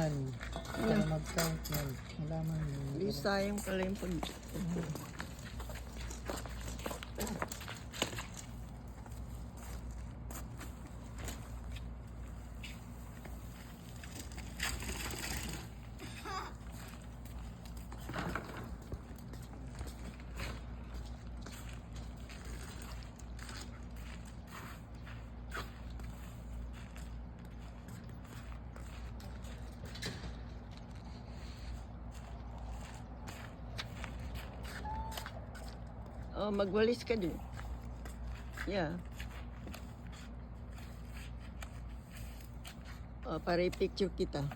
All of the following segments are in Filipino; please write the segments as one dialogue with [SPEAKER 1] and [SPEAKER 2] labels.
[SPEAKER 1] yan. Para mag-count yan. Malaman mo.
[SPEAKER 2] Hindi sayang pala yung pag... Oh, magwalis ka din. Yeah. Oh, para i-picture kita.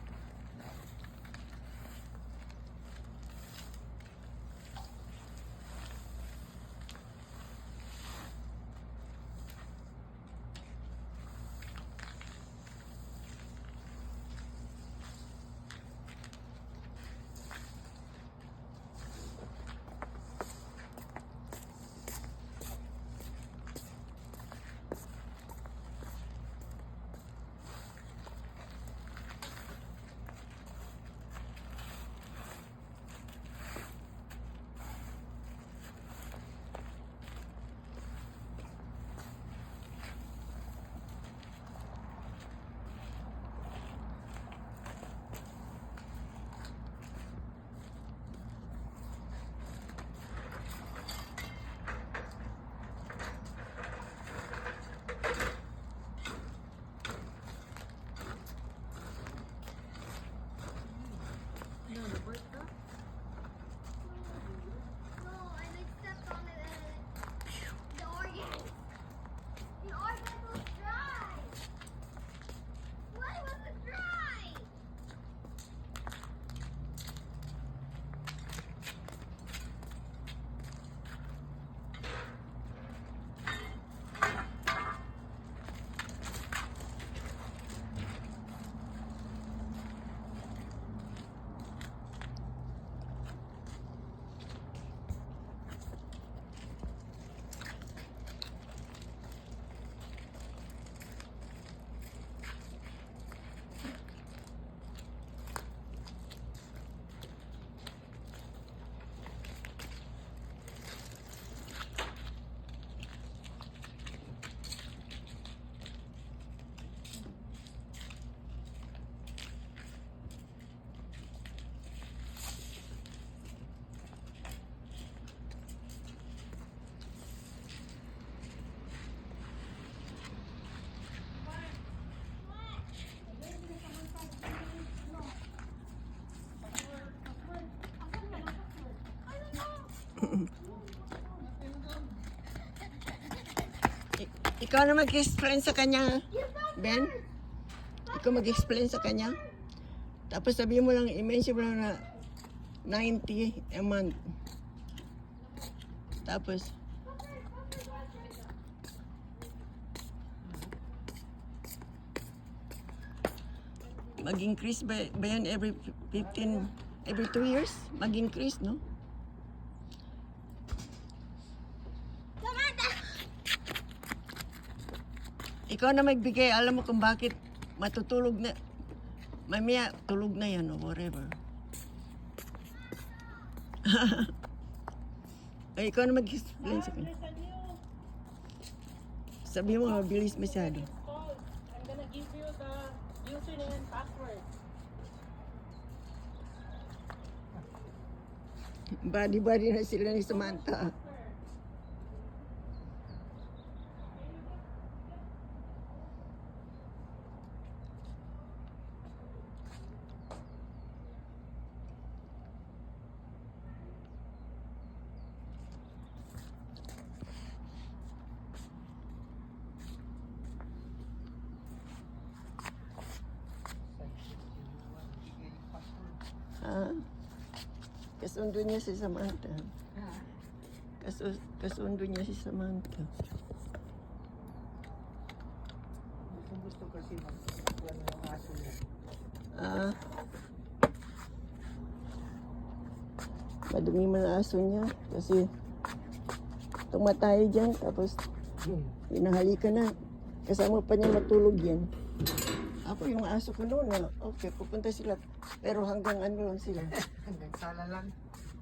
[SPEAKER 2] Ikaw na mag-explain sa kanya, Ben? Ikaw mag-explain sa kanya? Tapos sabihin mo lang, i-mention mo lang na 90 a month. Tapos, mag-increase ba yan every 2 years? Mag-increase, no? Ikaw na magbigay, alam mo kung bakit matutulog na, mamaya tulog na yan o whatever. Ay, ikaw na mag-explain sa kanya. Sabi mo, mabilis masyado.
[SPEAKER 3] I'm gonna give you the username and password.
[SPEAKER 2] Body-body na sila ni Samantha. Kasundo niya si Samantha. Kasundo niya si Samantha.
[SPEAKER 1] Gusto kasi mag-kuhan ng aso niya.
[SPEAKER 2] Madumi man ang aso niya kasi tumatay dyan tapos hinahalikan na. Kasama pa niya matulog yan. Ako yung aso ko noon, okay, pupunta sila. Pero hanggang ano lang sila.
[SPEAKER 1] Hanggang sala lang.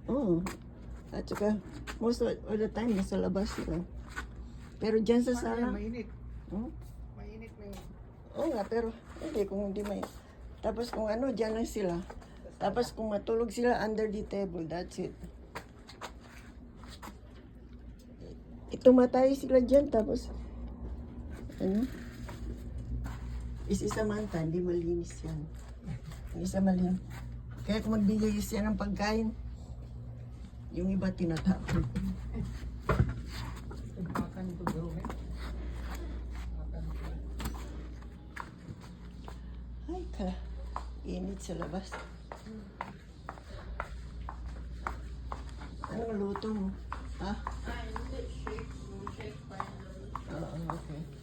[SPEAKER 2] Oo. At saka, most of the time, nasa labas sila. Pero dyan sa
[SPEAKER 1] Paano yan?
[SPEAKER 2] sala,
[SPEAKER 1] Mainit.
[SPEAKER 2] hmm?
[SPEAKER 1] Mainit na yun.
[SPEAKER 2] Oo nga, pero hindi, kung hindi may... Tapos kung ano, dyan lang sila. Tapos kung matulog sila under the table, that's it. Itumatay sila dyan, tapos... Ano? Isa manta, hindi malinis yan. Isa malinis. Kaya kung magbigay siya ng pagkain, yung iba tinatapon.
[SPEAKER 1] Makan ito bro, eh. Makan ito.
[SPEAKER 2] Ay ka, init sa labas. Anong luto mo? Ha? Oo, okay.